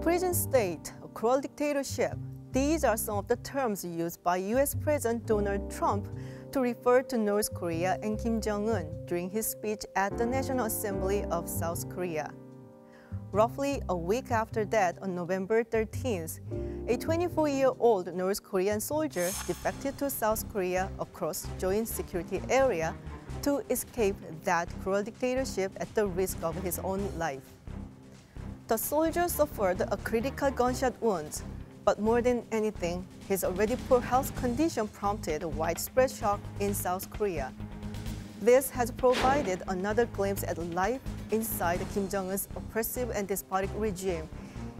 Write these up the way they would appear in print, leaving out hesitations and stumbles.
prison state, a cruel dictatorship. These are some of the terms used by US President Donald Trump to refer to North Korea and Kim Jong-un during his speech at the National Assembly of South Korea. Roughly a week after that, on November 13th, a 24-year-old North Korean soldier defected to South Korea across joint security area to escape that cruel dictatorship at the risk of his own life. The soldier suffered a critical gunshot wound, but more than anything, his already poor health condition prompted widespread shock in South Korea. This has provided another glimpse at life inside Kim Jong-un's oppressive and despotic regime,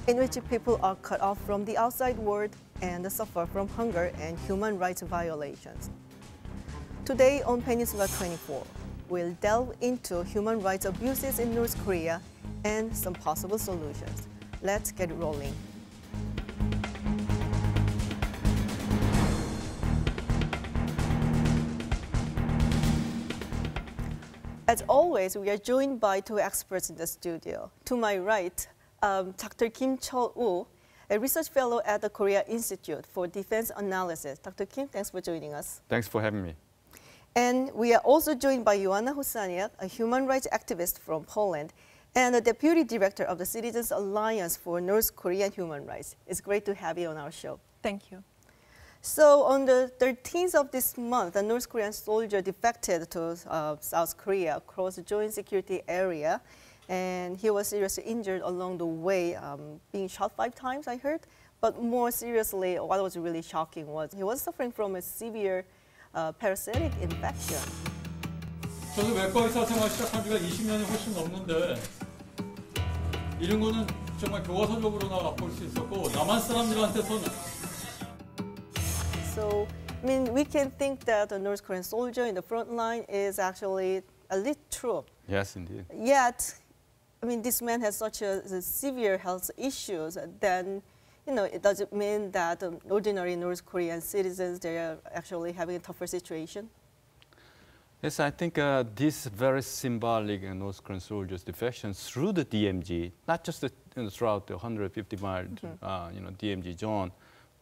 in which people are cut off from the outside world and suffer from hunger and human rights violations. Today on Peninsula 24, we'll delve into human rights abuses in North Korea and some possible solutions. Let's get rolling. As always, we are joined by two experts in the studio. To my right, Dr. Kim Chul-woo, a research fellow at the Korea Institute for Defense Analysis. Dr. Kim, thanks for joining us. Thanks for having me. And we are also joined by Joanna Hosaniak, a human rights activist from Poland and the deputy director of the Citizens Alliance for North Korean Human Rights. It's great to have you on our show. Thank you. So on the 13th of this month, a North Korean soldier defected to South Korea across the joint security area, and he was seriously injured along the way, being shot 5 times, I heard. But more seriously, what was really shocking was he was suffering from a severe parasitic infection. 저도 외과 의사 생활 시작한 지가 20년이 훨씬 넘는데 이런 거는 정말 교과서적으로나 볼 수 있었고 남한 사람들한테서는. So, I mean, we can think that a North Korean soldier in the front line is actually a little true. Yes, indeed. Yet, I mean, this man has such a severe health issues. Then, you know, it doesn't mean that ordinary North Korean citizens, they are actually having a tougher situation. Yes, I think this very symbolic North Korean soldiers' defection through the DMZ, not just throughout the 150-mile, DMZ zone,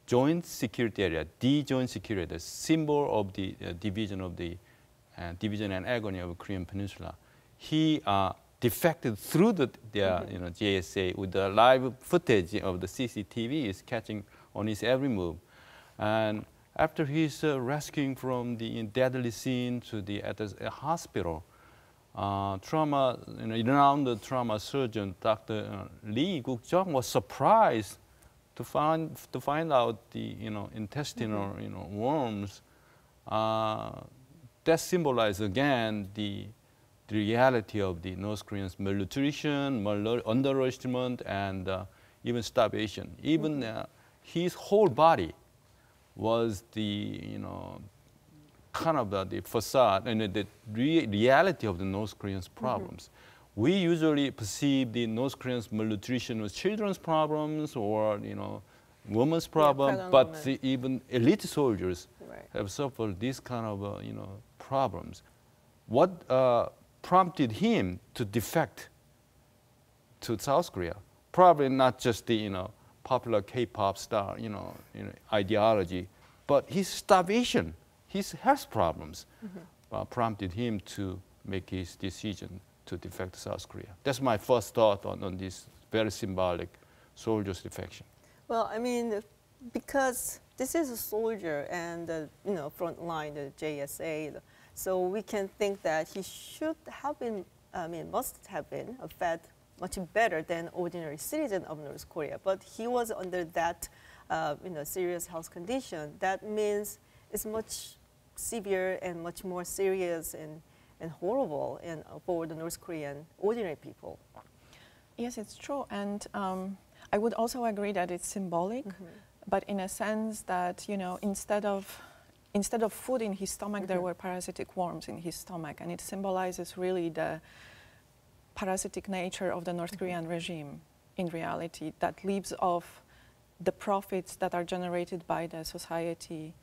joint security area, the joint security, the symbol of the division of the division and agony of the Korean Peninsula. He defected through the JSA with the live footage of the CCTV is catching on his every move. And after his rescuing from the deadly scene to the at the hospital, renowned trauma surgeon Dr. Lee Guk-jung was surprised to find out the intestinal worms that symbolize again the reality of the North Koreans' malnutrition, undernourishment, and even starvation. Even his whole body was the kind of the facade and the reality of the North Koreans' problems. We usually perceive the North Koreans' malnutrition as children's problems or women's problem, but even elite soldiers have suffered these kind of problems. What prompted him to defect to South Korea? Probably not just the popular K-pop star ideology, but his starvation, his health problems prompted him to make his decision to defect to South Korea. That's my first thought on this very symbolic soldier's defection. Well, I mean, because this is a soldier and front line, the JSA, so we can think that he should have been, must have been fed much better than ordinary citizen of North Korea. But he was under that, serious health condition. That means it's much severe and much more serious and horrible for the North Korean ordinary people. Yes, it's true. And I would also agree that it's symbolic, but in a sense that, instead of food in his stomach, there were parasitic worms in his stomach. And it symbolizes really the parasitic nature of the North Korean regime in reality that lives off the profits that are generated by the society,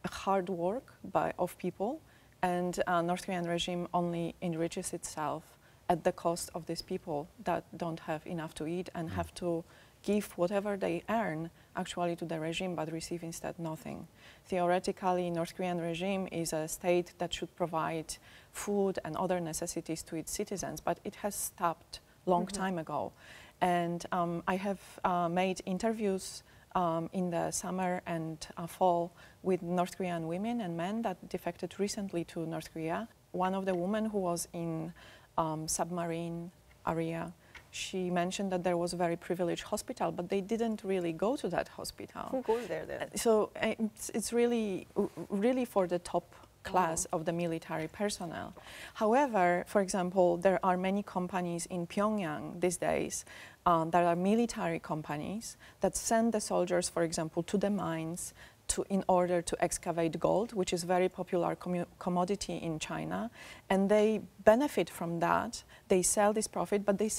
hard work of people. And North Korean regime only enriches itself at the cost of these people that don't have enough to eat and have to give whatever they earn actually to the regime, but receive instead nothing. Theoretically, North Korean regime is a state that should provide food and other necessities to its citizens, but it has stopped long time ago. And I have made interviews in the summer and fall with North Korean women and men that defected recently to North Korea. One of the women who was in submarine area, she mentioned that there was a very privileged hospital, but they didn't really go to that hospital. Who goes there then? So it's really for the top class of the military personnel. However, for example, there are many companies in Pyongyang these days that are military companies that send the soldiers, for example, to the mines in order to excavate gold, which is a very popular commodity in China, and they benefit from that. They sell this profit, but they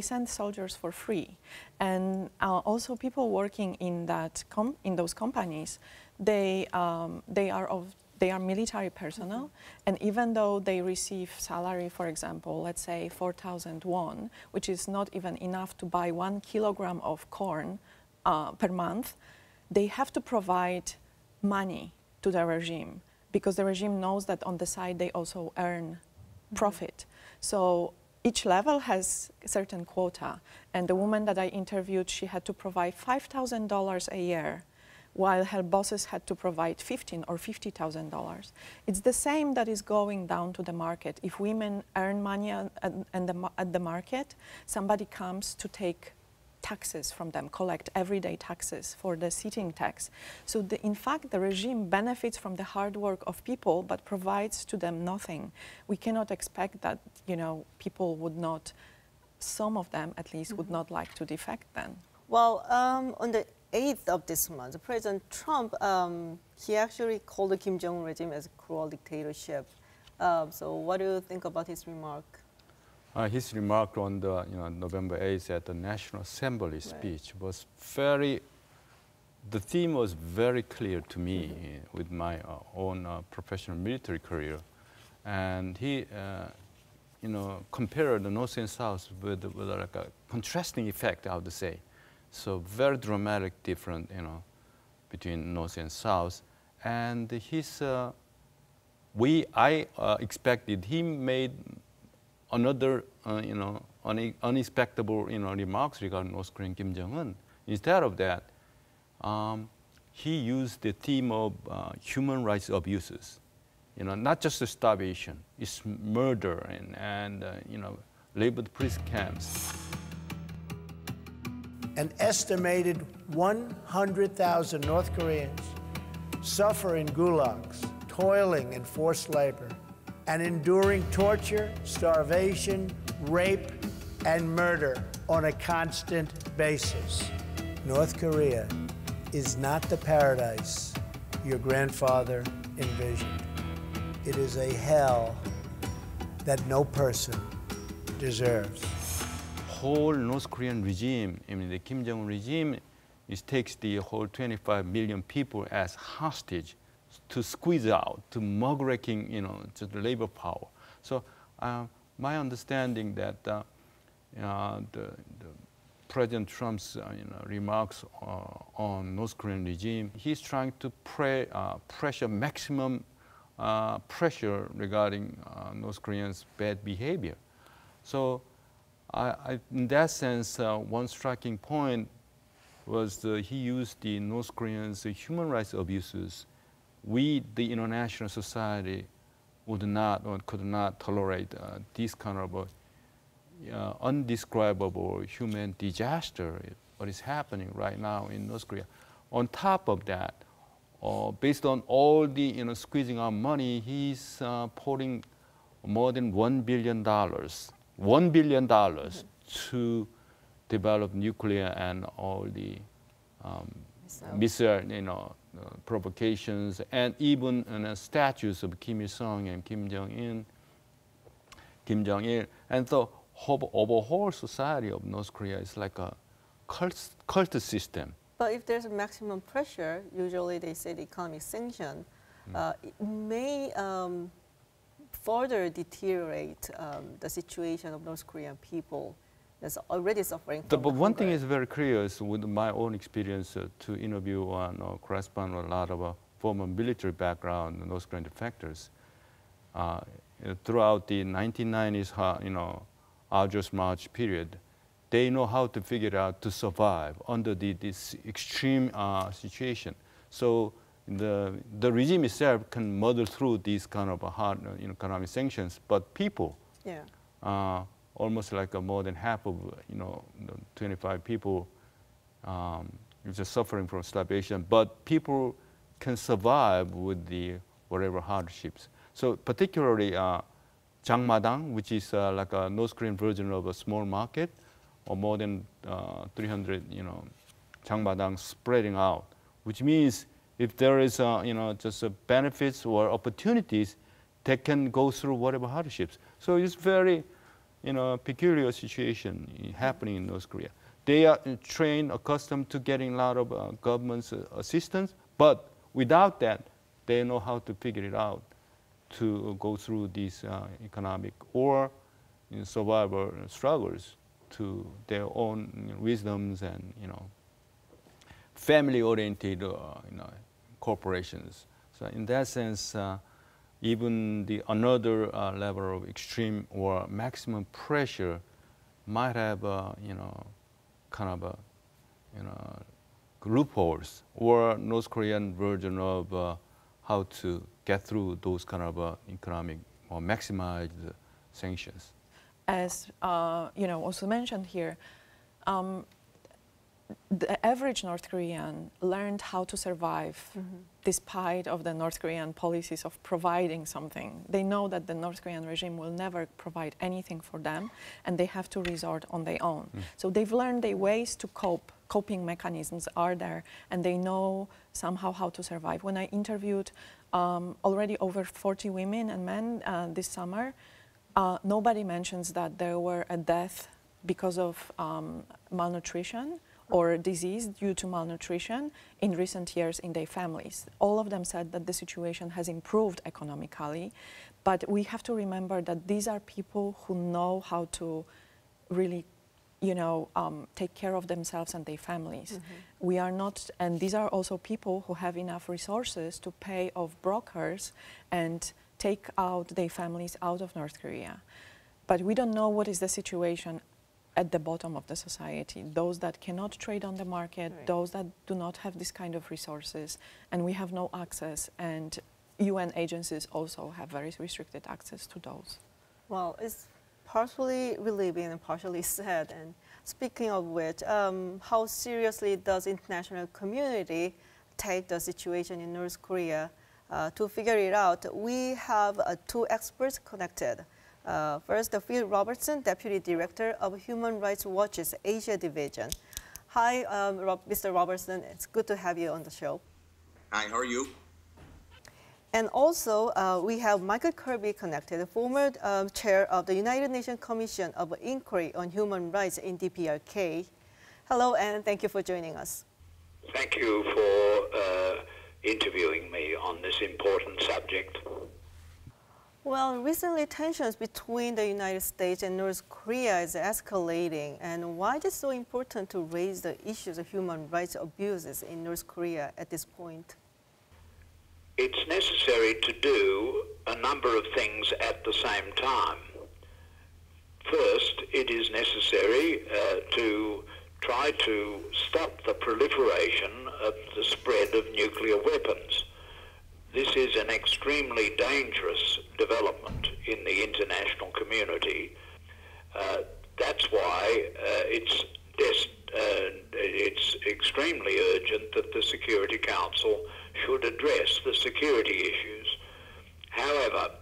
send soldiers for free. And also people working in those companies, they are military personnel, and even though they receive salary, for example, let's say 4,000 won, which is not even enough to buy 1 kilogram of corn per month, they have to provide money to the regime because the regime knows that on the side they also earn profit. So each level has a certain quota, and the woman that I interviewed, she had to provide $5,000 a year, while her bosses had to provide $15,000 or $50,000. It's the same that is going down to the market. If women earn money at the market, somebody comes to take taxes from them, collect everyday taxes for the sitting tax. So in fact, the regime benefits from the hard work of people, but provides to them nothing. We cannot expect that, people would not, some of them at least, would not like to defect then. Well, on the 8th of this month, President Trump, he actually called the Kim Jong-un regime as a cruel dictatorship. So what do you think about his remark? His remark on the November 8th at the National Assembly speech was the theme was very clear to me with my own professional military career. And he, compared the North and South with like a contrasting effect, I would say. So very dramatic difference, between North and South. And I expected he made another, unexpected, remarks regarding North Korean Kim Jong-un. Instead of that, he used the theme of human rights abuses. Not just the starvation, it's murder and labor prison camps. An estimated 100,000 North Koreans suffer in gulags, toiling in forced labor, and enduring torture, starvation, rape, and murder on a constant basis. North Korea is not the paradise your grandfather envisioned. It is a hell that no person deserves. Whole North Korean regime, the Kim Jong-un regime, takes the whole 25 million people as hostage to squeeze out, to muckraking, to the labor power. So my understanding that the President Trump's remarks on North Korean regime, he's trying to pressure maximum pressure regarding North Koreans' bad behavior. So in that sense, one striking point was he used the North Koreans' human rights abuses. We, the international society, would not or could not tolerate this kind of undescribable human disaster, what is happening right now in North Korea. On top of that, based on all the squeezing out money, he's pouring more than $1 billion. $1 billion to develop nuclear and all the missile, provocations, and even statues of Kim Il-sung and Kim Jong-il. And so over whole society of North Korea is like a cult system. But if there's a maximum pressure, usually they say the economic sanction, it may further deteriorate the situation of North Korean people. that's already suffering from But one thing hunger. is very clear is with my own experience to interview and correspond with a lot of former military background and North Korean defectors. Throughout the 1990s, arduous March period, they know how to figure out to survive under this extreme situation. So the regime itself can muddle through these kind of hard economic sanctions, but people, almost like more than half of the 25 people is just suffering from starvation, but people can survive with the whatever hardships. So particularly Jangmadang, which is like a North Korean version of a small market, or more than 300 Jangmadang spreading out, which means if there is just benefits or opportunities, they can go through whatever hardships. So it's very peculiar situation happening in North Korea. They are trained, accustomed to getting a lot of government's assistance, but without that, they know how to figure it out to go through these economic or survival struggles to their own wisdoms and family-oriented corporations. So in that sense, even the another level of extreme or maximum pressure might have kind of loopholes or North Korean version of how to get through those kind of economic or maximized sanctions. As also mentioned here, the average North Korean learned how to survive despite of the North Korean policies of providing something. They know that the North Korean regime will never provide anything for them, and they have to resort on their own. So they've learned their ways to cope. Coping mechanisms are there, and they know somehow how to survive. When I interviewed already over 40 women and men this summer, nobody mentions that there were a death because of malnutrition or disease due to malnutrition in recent years in their families. All of them said that the situation has improved economically, but we have to remember that these are people who know how to really take care of themselves and their families. We are not, and these are also people who have enough resources to pay off brokers and take out their families out of North Korea. But we don't know what is the situation at the bottom of the society, those that cannot trade on the market, those that do not have this kind of resources, and we have no access, and UN agencies also have very restricted access to those. Well, it's partially relieving and partially sad. And speaking of which, how seriously does international community take the situation in North Korea? To figure it out, we have two experts connected. First, Phil Robertson, Deputy Director of Human Rights Watch's Asia Division. Hi, Mr. Robertson. It's good to have you on the show. Hi, how are you? And also, we have Michael Kirby connected, former chair of the United Nations Commission of Inquiry on Human Rights in DPRK. Hello, and thank you for joining us. Thank you for interviewing me on this important subject. Well, recently tensions between the United States and North Korea is escalating. And why is it so important to raise the issues of human rights abuses in North Korea at this point? It's necessary to do a number of things at the same time. First, it is necessary to try to stop the proliferation of the spread of nuclear weapons. This is an extremely dangerous development in the international community. That's why it's extremely urgent that the Security Council should address the security issues. However,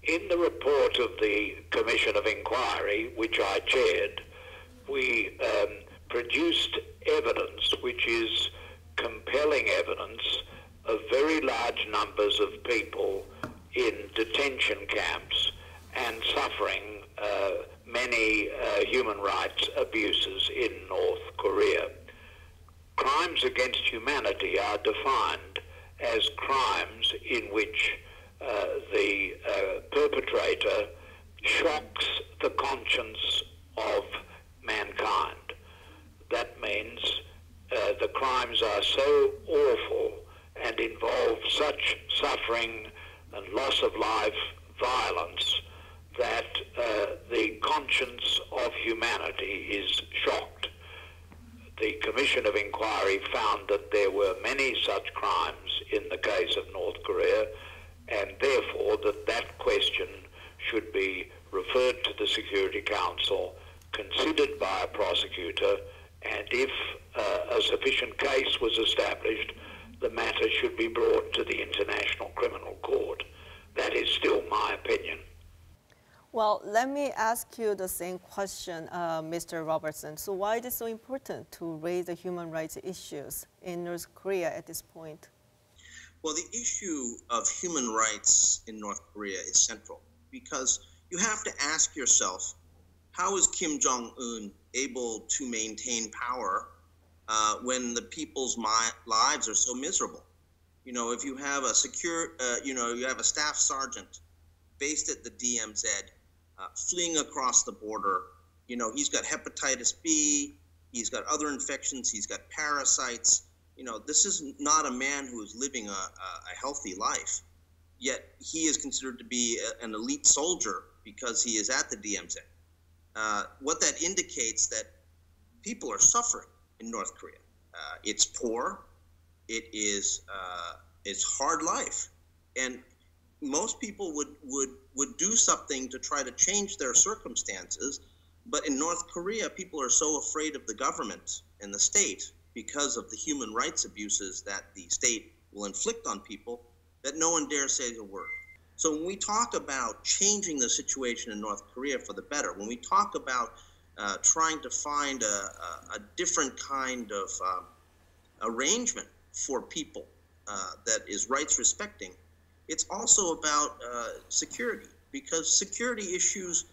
in the report of the Commission of Inquiry, which I chaired, we produced evidence which is compelling evidence of very large numbers of people in detention camps and suffering many human rights abuses in North Korea. Crimes against humanity are defined as crimes in which the perpetrator shocks the conscience of mankind kind. That means the crimes are so awful and involve such suffering and loss of life, violence, that the conscience of humanity is shocked. The Commission of Inquiry found that there were many such crimes in the case of North Korea, and therefore that question should be referred to the Security Council, considered by a prosecutor, and if a sufficient case was established, the matter should be brought to the International Criminal Court. That is still my opinion. Well, let me ask you the same question, Mr. Robertson. So why is it so important to raise the human rights issues in North Korea at this point? Well, the issue of human rights in North Korea is central because you have to ask yourself, how is Kim Jong-un able to maintain power when the people's lives are so miserable? You know, if you have a you have a staff sergeant based at the DMZ, fleeing across the border, you know, he's got hepatitis B, he's got other infections, he's got parasites. You know, this is not a man who is living a healthy life, yet he is considered to be an elite soldier because he is at the DMZ. What that indicates that people are suffering in North Korea. It's poor, it's hard life, and most people would do something to try to change their circumstances, but in North Korea, people are so afraid of the government and the state because of the human rights abuses that the state will inflict on people that no one dares say a word. So when we talk about changing the situation in North Korea for the better, when we talk about trying to find a different kind of arrangement for people that is rights respecting, it's also about security, because security issues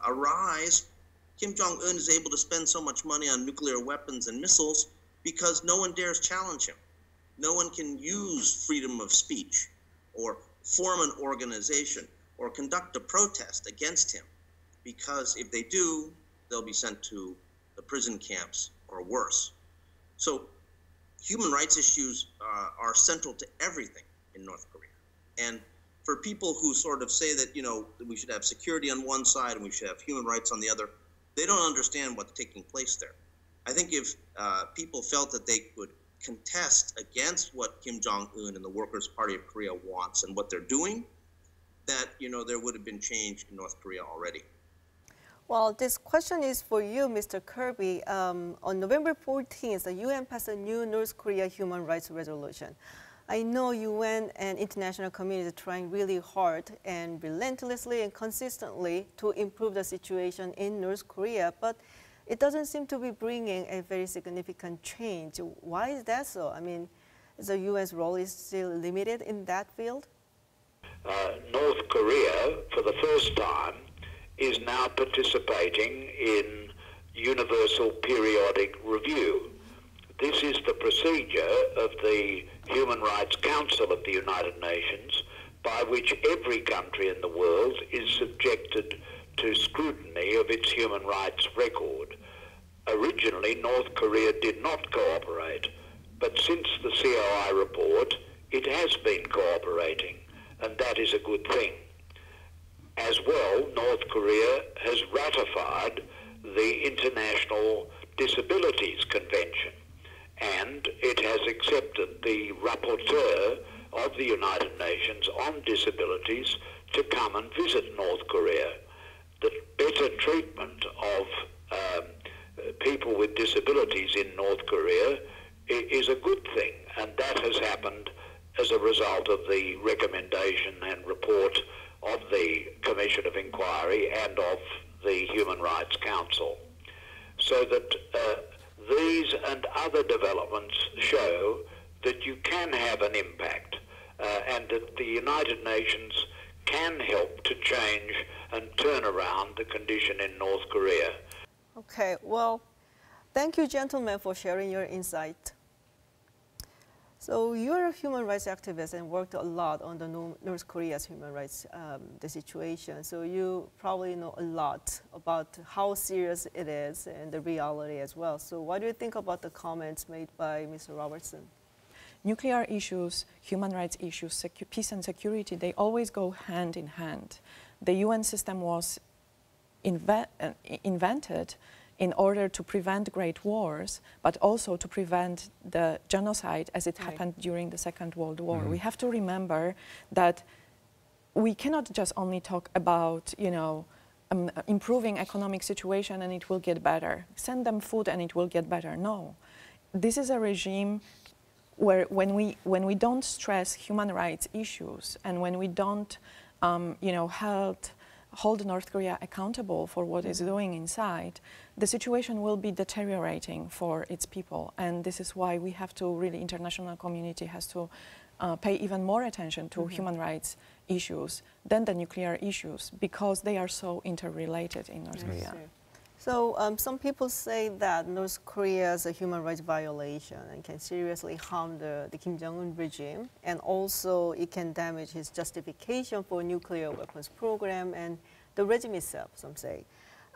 arise. Kim Jong-un is able to spend so much money on nuclear weapons and missiles because no one dares challenge him. No one can use freedom of speech or form an organization or conduct a protest against him, because if they do, they'll be sent to the prison camps or worse. So human rights issues are central to everything in North Korea. And for people who sort of say that, you know, we should have security on one side and we should have human rights on the other, they don't understand what's taking place there. I think if people felt that they could contest against what Kim Jong-un and the Workers' Party of Korea wants and what they're doing, that, you know, there would have been change in North Korea already. Well, this question is for you, Mr. Kirby. On November 14th, the UN passed a new North Korea human rights resolution. I know UN and international community are trying really hard and relentlessly and consistently to improve the situation in North Korea, but it doesn't seem to be bringing a very significant change. Why is that so? I mean, the UN's role is still limited in that field? North Korea, for the first time, is now participating in Universal Periodic Review. This is the procedure of the Human Rights Council of the United Nations, by which every country in the world is subjected to scrutiny of its human rights record. Originally, North Korea did not cooperate, but since the COI report, it has been cooperating, and that is a good thing. As well, North Korea has ratified the International Disabilities Convention, and it has accepted the rapporteur of the United Nations on disabilities to come and visit North Korea. The better treatment of people with disabilities in North Korea is a good thing, and that has happened as a result of the recommendation and report of the Commission of Inquiry and of the Human Rights Council. So that these and other developments show that you can have an impact and that the United Nations can help to change and turn around the condition in North Korea. Okay, well, thank you, gentlemen, for sharing your insight. So you're a human rights activist and worked a lot on the North Korea's human rights the situation. So you probably know a lot about how serious it is and the reality as well. So what do you think about the comments made by Mr. Robertson? Nuclear issues, human rights issues, peace and security, they always go hand in hand. The UN system was invented in order to prevent great wars, but also to prevent the genocide as it happened during the Second World War. We have to remember that we cannot just only talk about, you know, improving economic situation and it will get better. Send them food and it will get better. No. This is a regime where when we don't stress human rights issues and when we don't, you know, hold North Korea accountable for what it's doing inside, the situation will be deteriorating for its people. And this is why we have to really, international community has to pay even more attention to human rights issues than the nuclear issues, because they are so interrelated in North Korea. So some people say that North Korea is a human rights violation and can seriously harm the Kim Jong-un regime, and also it can damage his justification for nuclear weapons program and the regime itself, some say.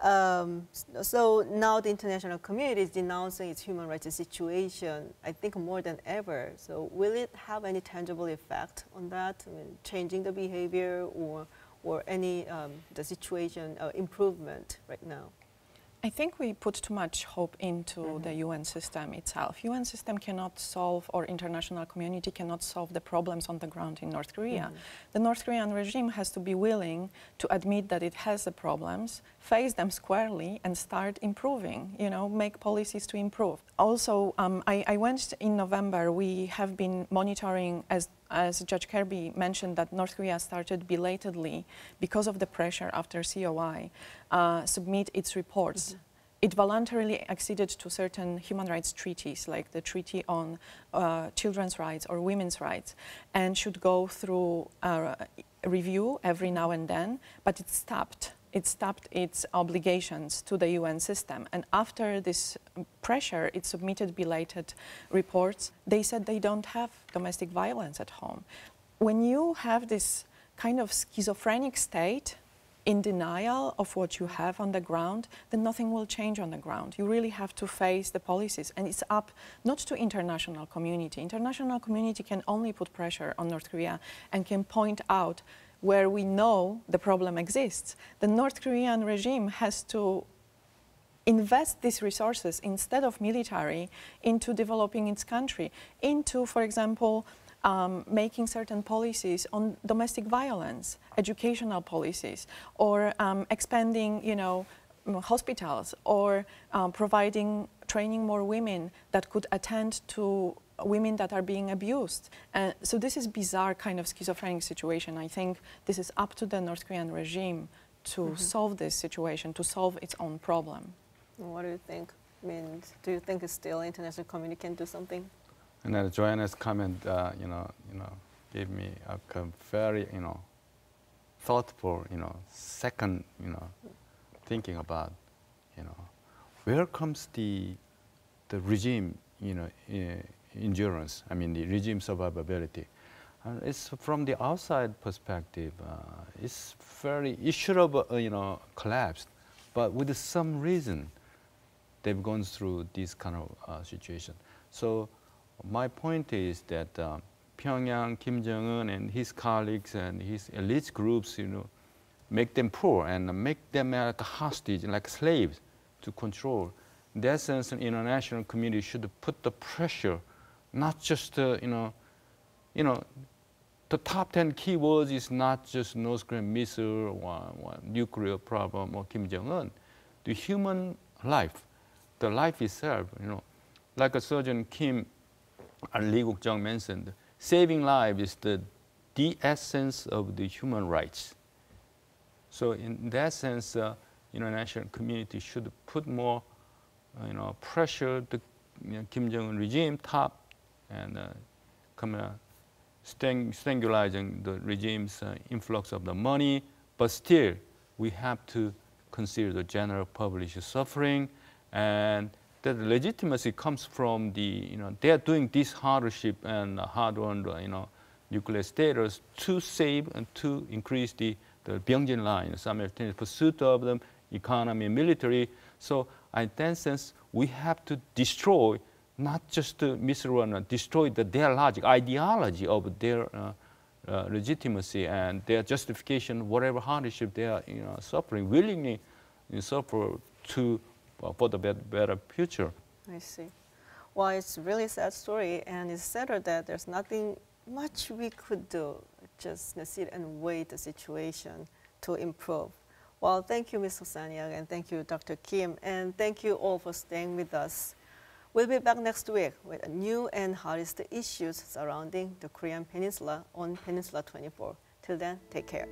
So now the international community is denouncing its human rights situation, I think more than ever. So will it have any tangible effect on that, I mean, changing the behavior or any the situation improvement right now? I think we put too much hope into the UN system itself. UN system cannot solve, or international community cannot solve the problems on the ground in North Korea. The North Korean regime has to be willing to admit that it has the problems, face them squarely, and start improving, you know, make policies to improve. Also, I went in November, we have been monitoring, as Judge Kirby mentioned, that North Korea started belatedly, because of the pressure after COI, submit its reports. It voluntarily acceded to certain human rights treaties, like the Treaty on Children's Rights or Women's Rights, and should go through review every now and then, but it stopped. It stopped its obligations to the UN system. And after this pressure, it submitted belated reports. They said they don't have domestic violence at home. When you have this kind of schizophrenic state, in denial of what you have on the ground, then nothing will change on the ground. You really have to face the policies. And it's up not to international community. International community can only put pressure on North Korea and can point out where we know the problem exists. The North Korean regime has to invest these resources instead of military into developing its country, into, for example, making certain policies on domestic violence, educational policies, or expanding, you know, hospitals, or providing training more women that could attend to women that are being abused. So this is bizarre kind of schizophrenic situation. I think this is up to the North Korean regime to solve this situation, to solve its own problem. What do you think? I mean, do you think still international community can do something? And Joanna's comment, gave me a very, thoughtful, second, thinking about, where comes the regime, endurance. I mean, the regime survivability. It's from the outside perspective. It should have, collapsed, but with some reason, they've gone through this kind of situation. So my point is that Pyongyang, Kim Jong-un, and his colleagues and his elite groups, make them poor and make them like a hostage, like slaves to control. In that sense, the international community should put the pressure, not just, the top 10 keywords is not just North Korean missile or nuclear problem or Kim Jong-un. The human life, the life itself, like a Surgeon Kim and Lee Guk-jung mentioned, saving life is the essence of the human rights. So in that sense, international community should put more, pressure to Kim Jong-un regime top and strangulizing the regime's influx of the money. But still, we have to consider the general public suffering and that legitimacy comes from the, they are doing this hardship and hard-earned, nuclear status to save and to increase the Byungjin line, simultaneous pursuit of the economy and military. So in that sense, we have to destroy, not just to misrun, destroy their logic, ideology of their legitimacy and their justification, whatever hardship they are suffering, willingly suffer for the better future. I see. Well, it's really a sad story, and it's sadder that there's nothing much we could do, just sit and wait the situation to improve. Well, thank you, Ms. Hosaniak, and thank you, Dr. Kim, and thank you all for staying with us. We'll be back next week with new and hottest issues surrounding the Korean Peninsula on Peninsula 24. Till then, take care.